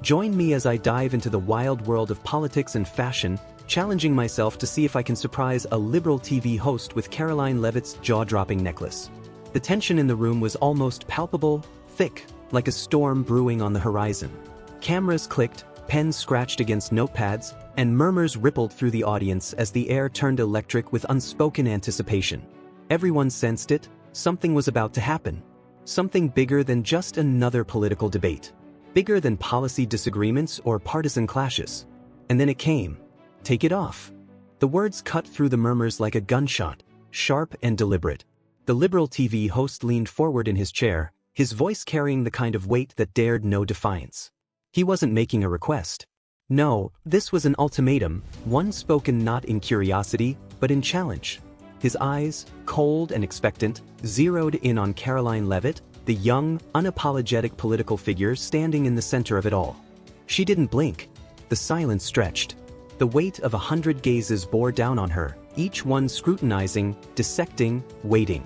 Join me as I dive into the wild world of politics and fashion, challenging myself to see if I can surprise a liberal TV host with Karoline Leavitt's jaw-dropping necklace. The tension in the room was almost palpable, thick, like a storm brewing on the horizon. Cameras clicked, pens scratched against notepads, and murmurs rippled through the audience as the air turned electric with unspoken anticipation. Everyone sensed it, something was about to happen. Something bigger than just another political debate. Bigger than policy disagreements or partisan clashes. And then it came. Take it off. The words cut through the murmurs like a gunshot, sharp and deliberate. The liberal TV host leaned forward in his chair, his voice carrying the kind of weight that dared no defiance. He wasn't making a request. No, this was an ultimatum, one spoken not in curiosity, but in challenge. His eyes, cold and expectant, zeroed in on Karoline Leavitt, the young, unapologetic political figure standing in the center of it all. She didn't blink. The silence stretched. The weight of 100 gazes bore down on her, each one scrutinizing, dissecting, waiting.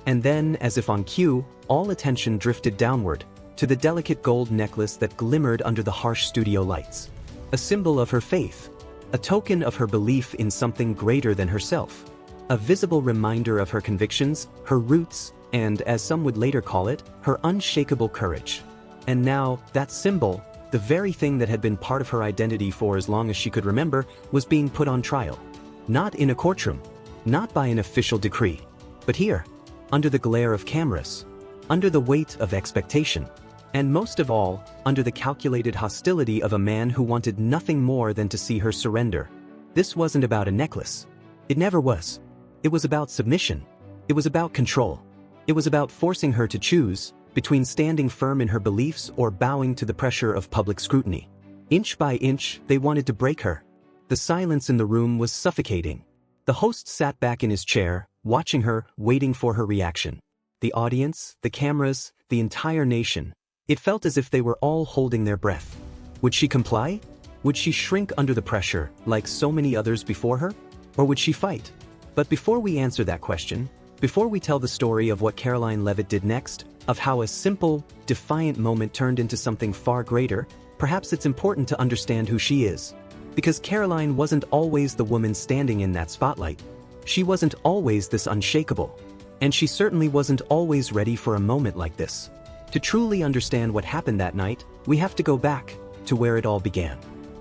And then, as if on cue, all attention drifted downward, to the delicate gold necklace that glimmered under the harsh studio lights. A symbol of her faith. A token of her belief in something greater than herself. A visible reminder of her convictions, her roots, and, as some would later call it, her unshakable courage. And now, that symbol, the very thing that had been part of her identity for as long as she could remember, was being put on trial. Not in a courtroom, not by an official decree, but here, under the glare of cameras, under the weight of expectation, and most of all, under the calculated hostility of a man who wanted nothing more than to see her surrender. This wasn't about a necklace. It never was. It was about submission. It was about control. It was about forcing her to choose between standing firm in her beliefs or bowing to the pressure of public scrutiny. Inch by inch, they wanted to break her. The silence in the room was suffocating. The host sat back in his chair, watching her, waiting for her reaction. The audience, the cameras, the entire nation. It felt as if they were all holding their breath. Would she comply? Would she shrink under the pressure, like so many others before her? Or would she fight? But before we answer that question, before we tell the story of what Karoline Leavitt did next, of how a simple, defiant moment turned into something far greater, perhaps it's important to understand who she is. Because Karoline wasn't always the woman standing in that spotlight. She wasn't always this unshakable. And she certainly wasn't always ready for a moment like this. To truly understand what happened that night, we have to go back to where it all began.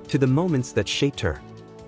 To the moments that shaped her.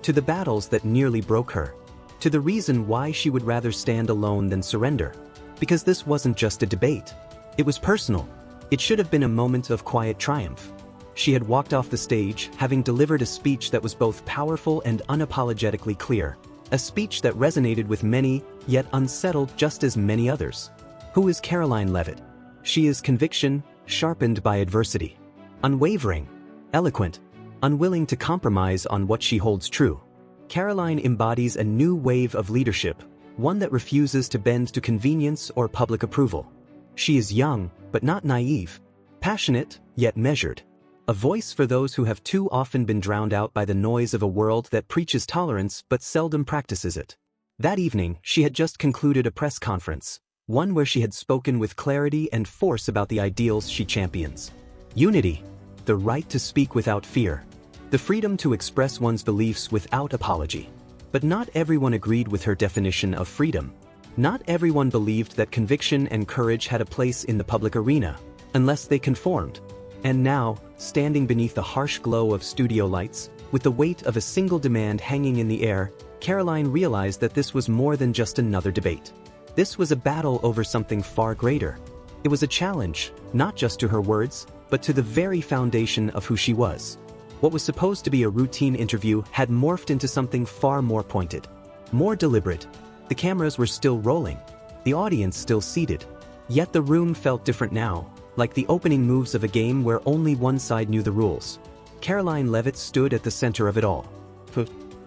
To the battles that nearly broke her. To the reason why she would rather stand alone than surrender. Because this wasn't just a debate. It was personal. It should have been a moment of quiet triumph. She had walked off the stage, having delivered a speech that was both powerful and unapologetically clear. A speech that resonated with many, yet unsettled just as many others. Who is Karoline Leavitt? She is conviction, sharpened by adversity. Unwavering, eloquent, unwilling to compromise on what she holds true. Karoline embodies a new wave of leadership, one that refuses to bend to convenience or public approval. She is young, but not naive. Passionate, yet measured. A voice for those who have too often been drowned out by the noise of a world that preaches tolerance but seldom practices it. That evening, she had just concluded a press conference, one where she had spoken with clarity and force about the ideals she champions. Unity. The right to speak without fear. The freedom to express one's beliefs without apology. But not everyone agreed with her definition of freedom. Not everyone believed that conviction and courage had a place in the public arena, unless they conformed. And now, standing beneath the harsh glow of studio lights, with the weight of a single demand hanging in the air, Karoline realized that this was more than just another debate. This was a battle over something far greater. It was a challenge, not just to her words, but to the very foundation of who she was. What was supposed to be a routine interview had morphed into something far more pointed, more deliberate. The cameras were still rolling, the audience still seated. Yet the room felt different now, like the opening moves of a game where only one side knew the rules. Karoline Leavitt stood at the center of it all,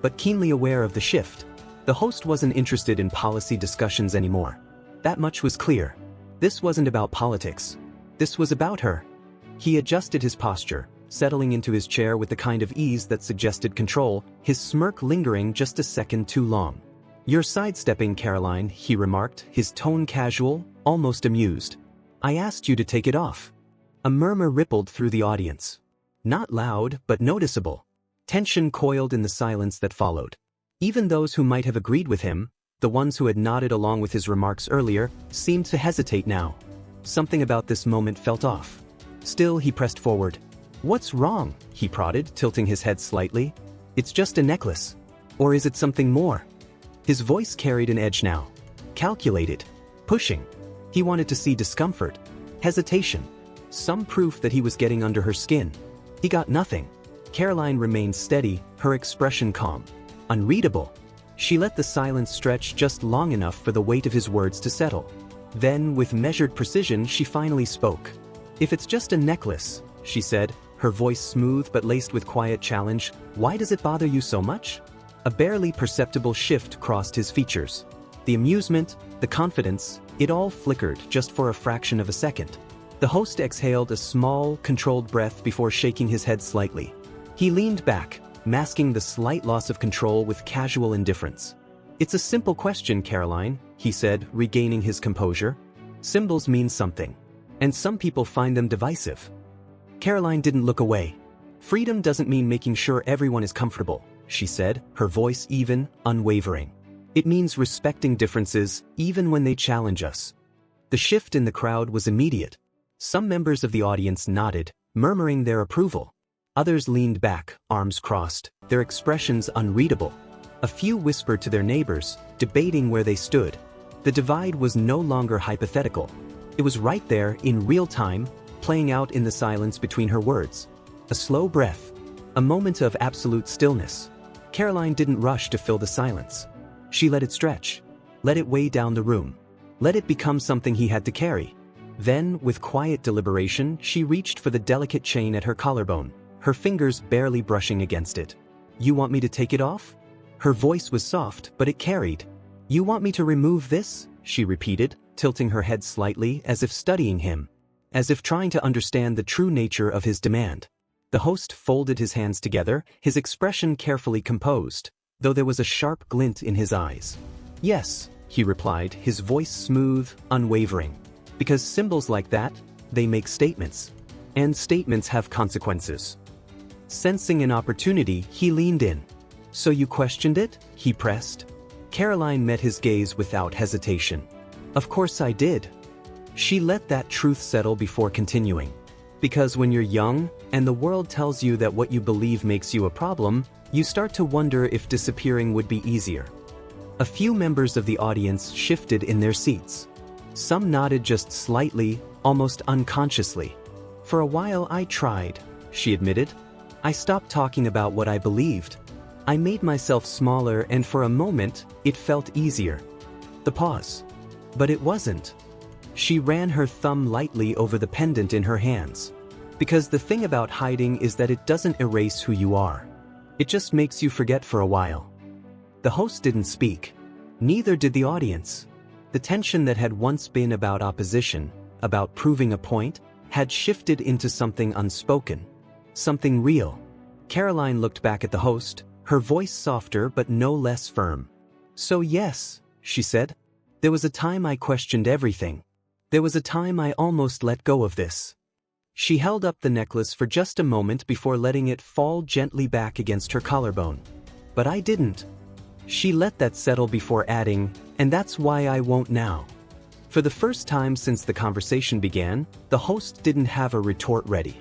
but keenly aware of the shift. The host wasn't interested in policy discussions anymore. That much was clear. This wasn't about politics. This was about her. He adjusted his posture, settling into his chair with the kind of ease that suggested control, his smirk lingering just a second too long. "You're sidestepping, Karoline," he remarked, his tone casual, almost amused. "I asked you to take it off." A murmur rippled through the audience. Not loud, but noticeable. Tension coiled in the silence that followed. Even those who might have agreed with him, the ones who had nodded along with his remarks earlier, seemed to hesitate now. Something about this moment felt off. Still, he pressed forward. "What's wrong?" he prodded, tilting his head slightly. "It's just a necklace. Or is it something more?" His voice carried an edge now. Calculated. Pushing. He wanted to see discomfort. Hesitation. Some proof that he was getting under her skin. He got nothing. Karoline remained steady, her expression calm. Unreadable. She let the silence stretch just long enough for the weight of his words to settle. Then, with measured precision, she finally spoke. "If it's just a necklace," she said, her voice smooth but laced with quiet challenge, "why does it bother you so much?" A barely perceptible shift crossed his features. The amusement, the confidence, it all flickered just for a fraction of a second. The host exhaled a small, controlled breath before shaking his head slightly. He leaned back, masking the slight loss of control with casual indifference. "It's a simple question, Karoline," he said, regaining his composure. "Symbols mean something. And some people find them divisive." Karoline didn't look away. "Freedom doesn't mean making sure everyone is comfortable," she said, her voice even, unwavering. "It means respecting differences, even when they challenge us." The shift in the crowd was immediate. Some members of the audience nodded, murmuring their approval. Others leaned back, arms crossed, their expressions unreadable. A few whispered to their neighbors, debating where they stood. The divide was no longer hypothetical. It was right there, in real time, playing out in the silence between her words. A slow breath. A moment of absolute stillness. Karoline didn't rush to fill the silence. She let it stretch. Let it weigh down the room. Let it become something he had to carry. Then, with quiet deliberation, she reached for the delicate chain at her collarbone, her fingers barely brushing against it. "You want me to take it off?" Her voice was soft, but it carried. "You want me to remove this?" she repeated, tilting her head slightly as if studying him, as if trying to understand the true nature of his demand. The host folded his hands together, his expression carefully composed, though there was a sharp glint in his eyes. "Yes," he replied, his voice smooth, unwavering. "Because symbols like that, they make statements. And statements have consequences." Sensing an opportunity, he leaned in. "So you questioned it?" he pressed. Karoline met his gaze without hesitation. "Of course I did." She let that truth settle before continuing. "Because when you're young, and the world tells you that what you believe makes you a problem, you start to wonder if disappearing would be easier." A few members of the audience shifted in their seats. Some nodded just slightly, almost unconsciously. "For a while I tried," she admitted. "I stopped talking about what I believed. I made myself smaller, and for a moment, it felt easier." The pause. But it wasn't. She ran her thumb lightly over the pendant in her hands. "Because the thing about hiding is that it doesn't erase who you are. It just makes you forget for a while." The host didn't speak. Neither did the audience. The tension that had once been about opposition, about proving a point, had shifted into something unspoken. Something real. Karoline looked back at the host, her voice softer but no less firm. "So yes," she said. "There was a time I questioned everything. There was a time I almost let go of this." She held up the necklace for just a moment before letting it fall gently back against her collarbone. "But I didn't." She let that settle before adding, "And that's why I won't now." For the first time since the conversation began, the host didn't have a retort ready.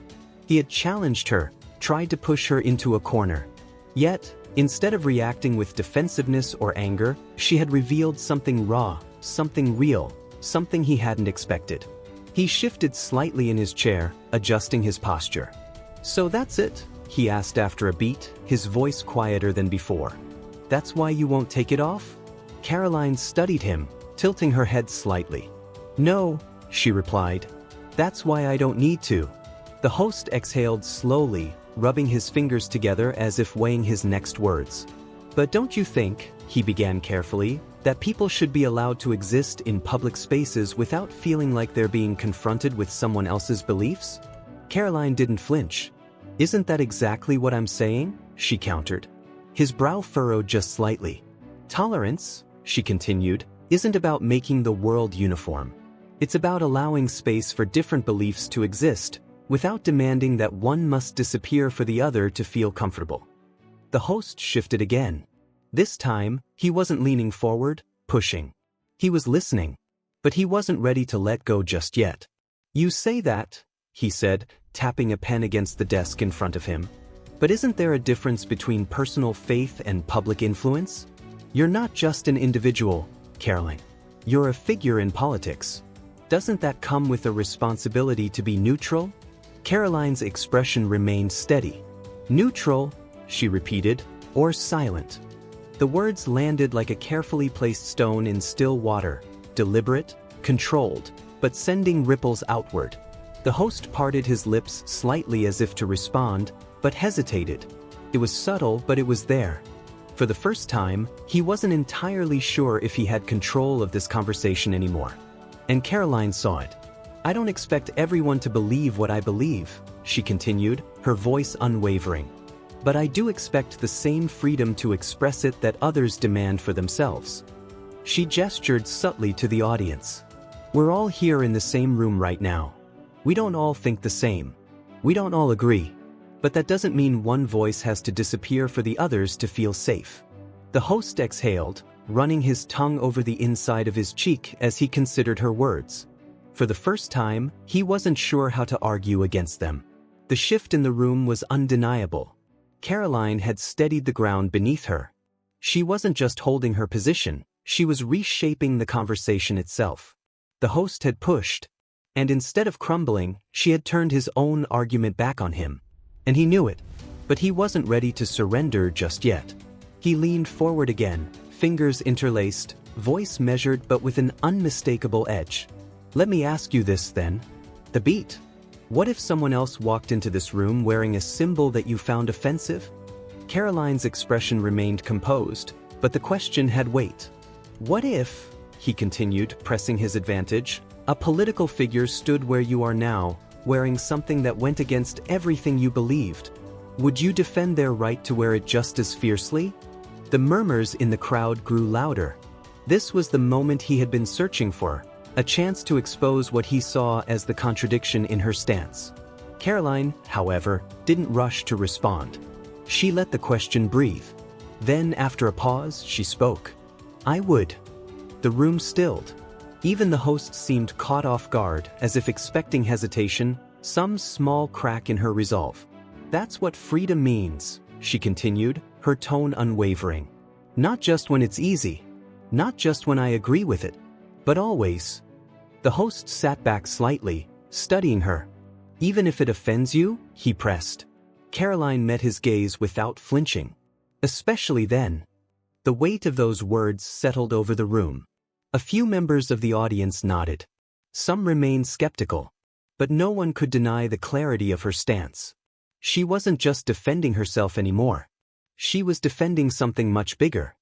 He had challenged her, tried to push her into a corner. Yet, instead of reacting with defensiveness or anger, she had revealed something raw, something real, something he hadn't expected. He shifted slightly in his chair, adjusting his posture. "So that's it?" he asked after a beat, his voice quieter than before. "That's why you won't take it off?" Karoline studied him, tilting her head slightly. "No," she replied. "That's why I don't need to." The host exhaled slowly, rubbing his fingers together as if weighing his next words. "But don't you think," he began carefully, "that people should be allowed to exist in public spaces without feeling like they're being confronted with someone else's beliefs?" Karoline didn't flinch. "Isn't that exactly what I'm saying?" she countered. His brow furrowed just slightly. "Tolerance," she continued, "isn't about making the world uniform. It's about allowing space for different beliefs to exist, without demanding that one must disappear for the other to feel comfortable. The host shifted again. This time, he wasn't leaning forward, pushing. He was listening, but he wasn't ready to let go just yet. "You say that," he said, tapping a pen against the desk in front of him. "But isn't there a difference between personal faith and public influence? You're not just an individual, Karoline. You're a figure in politics. Doesn't that come with a responsibility to be neutral?" Karoline's expression remained steady. "Neutral," she repeated, "or silent?" The words landed like a carefully placed stone in still water, deliberate, controlled, but sending ripples outward. The host parted his lips slightly as if to respond, but hesitated. It was subtle, but it was there. For the first time, he wasn't entirely sure if he had control of this conversation anymore. And Karoline saw it. "I don't expect everyone to believe what I believe," she continued, her voice unwavering. "But I do expect the same freedom to express it that others demand for themselves." She gestured subtly to the audience. "We're all here in the same room right now. We don't all think the same. We don't all agree. But that doesn't mean one voice has to disappear for the others to feel safe." The host exhaled, running his tongue over the inside of his cheek as he considered her words. For the first time, he wasn't sure how to argue against them. The shift in the room was undeniable. Karoline had steadied the ground beneath her. She wasn't just holding her position, she was reshaping the conversation itself. The host had pushed, and instead of crumbling, she had turned his own argument back on him. And he knew it, but he wasn't ready to surrender just yet. He leaned forward again, fingers interlaced, voice measured but with an unmistakable edge. "Let me ask you this then. The beat. What if someone else walked into this room wearing a symbol that you found offensive?" Karoline's expression remained composed, but the question had weight. "What if," he continued, pressing his advantage, "a political figure stood where you are now, wearing something that went against everything you believed? Would you defend their right to wear it just as fiercely?" The murmurs in the crowd grew louder. This was the moment he had been searching for, a chance to expose what he saw as the contradiction in her stance. Karoline, however, didn't rush to respond. She let the question breathe. Then, after a pause, she spoke. "I would." The room stilled. Even the host seemed caught off guard, as if expecting hesitation, some small crack in her resolve. "That's what freedom means," she continued, her tone unwavering. "Not just when it's easy. Not just when I agree with it. But always." The host sat back slightly, studying her. "Even if it offends you?" he pressed. Karoline met his gaze without flinching. "Especially then." The weight of those words settled over the room. A few members of the audience nodded. Some remained skeptical. But no one could deny the clarity of her stance. She wasn't just defending herself anymore. She was defending something much bigger.